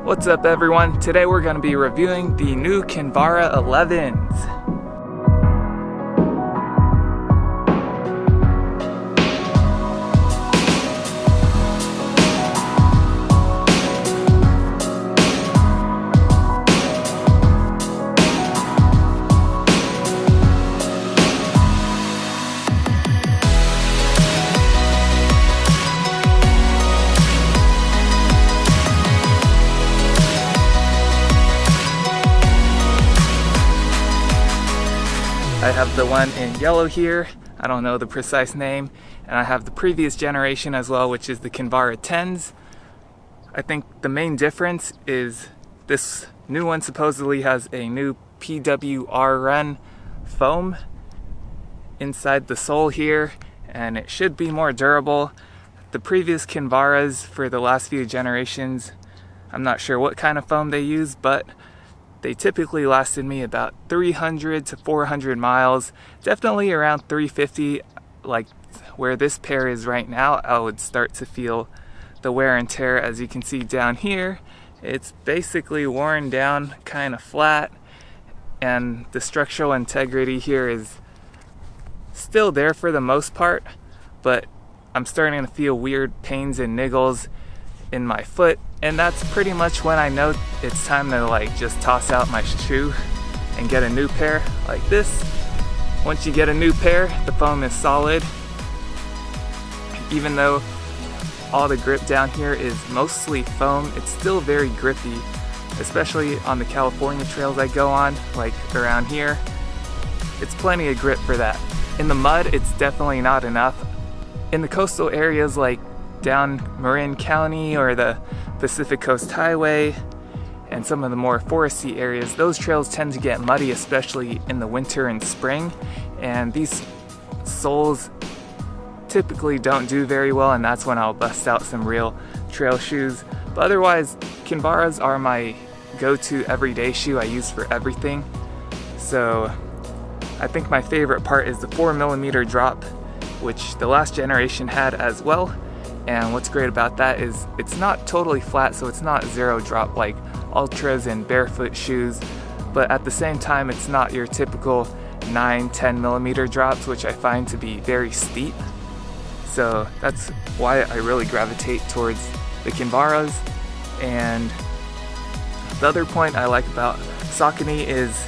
What's up everyone? Today we're going to be reviewing the new Kinvara 11s. I have the one in yellow here, I don't know the precise name, and I have the previous generation as well, which is the Kinvara 10s. I think the main difference is this new one supposedly has a new PWR run foam inside the sole here, and it should be more durable. The previous Kinvaras for the last few generations, I'm not sure what kind of foam they use, but they typically lasted me about 300 to 400 miles, definitely around 350, like where this pair is right now. I would start to feel the wear and tear. As you can see down here, it's basically worn down, kind of flat, and the structural integrity here is still there for the most part, but I'm starting to feel weird pains and niggles in my foot, and that's pretty much when I know it's time to just toss out my shoe and get a new pair like this. Once you get a new pair, the foam is solid. Even though all the grip down here is mostly foam, it's still very grippy, especially on the California trails I go on, like around here. It's plenty of grip for that. In the mud, it's definitely not enough. In the coastal areas like down Marin County or the Pacific Coast Highway and some of the more foresty areas, those trails tend to get muddy, especially in the winter and spring, and these soles typically don't do very well, and that's when I'll bust out some real trail shoes. But otherwise, Kinvaras are my go-to everyday shoe I use for everything. So I think my favorite part is the 4mm drop, which the last generation had as well. And what's great about that is it's not totally flat, so it's not zero drop like Ultras and barefoot shoes, but at the same time it's not your typical 9-10mm drops, which I find to be very steep. So that's why I really gravitate towards the Kinvaras. And the other point I like about Saucony is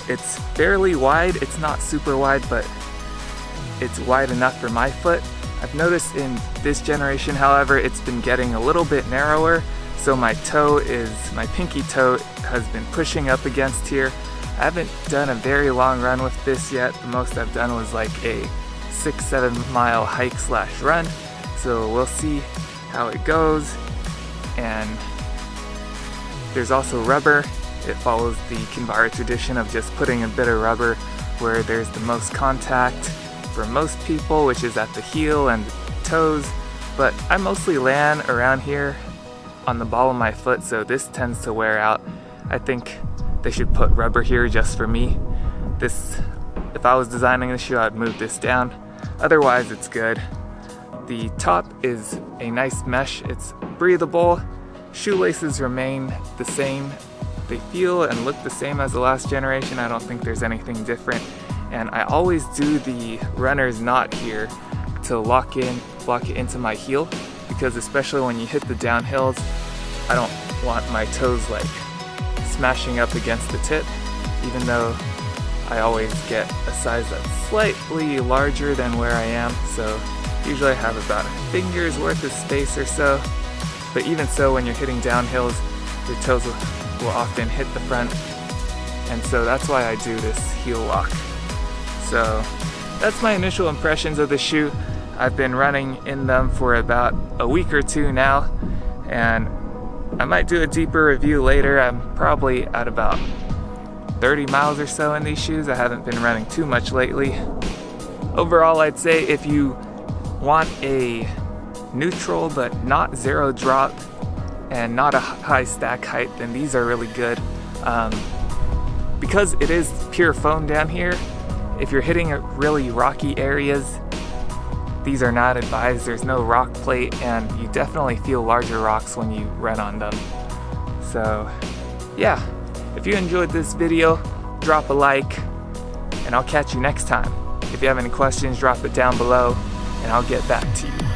it's fairly wide. It's not super wide, but it's wide enough for my foot. I've noticed in this generation, however, it's been getting a little bit narrower, so my pinky toe has been pushing up against here. I haven't done a very long run with this yet. The most I've done was like a 6-7 mile hike / run, so we'll see how it goes. And there's also rubber. It follows the Kinvara tradition of just putting a bit of rubber where there's the most contact for most people, which is at the heel and the toes, but I mostly land around here on the ball of my foot, so this tends to wear out. I think they should put rubber here just for me. If I was designing the shoe, I'd move this down. Otherwise, it's good. The top is a nice mesh. It's breathable. Shoelaces remain the same. They feel and look the same as the last generation. I don't think there's anything different. And I always do the runner's knot here to lock it into my heel, because especially when you hit the downhills, I don't want my toes smashing up against the tip, even though I always get a size that's slightly larger than where I am, so usually I have about a finger's worth of space or so. But even so, when you're hitting downhills, your toes will often hit the front, and so that's why I do this heel lock. So that's my initial impressions of the shoe. I've been running in them for about a week or two now, and I might do a deeper review later. I'm probably at about 30 miles or so in these shoes. I haven't been running too much lately. Overall, I'd say if you want a neutral but not zero drop and not a high stack height, then these are really good. Because it is pure foam down here, if you're hitting really rocky areas, these are not advised. There's no rock plate, and you definitely feel larger rocks when you run on them. So yeah, if you enjoyed this video, drop a like, and I'll catch you next time. If you have any questions, drop it down below, and I'll get back to you.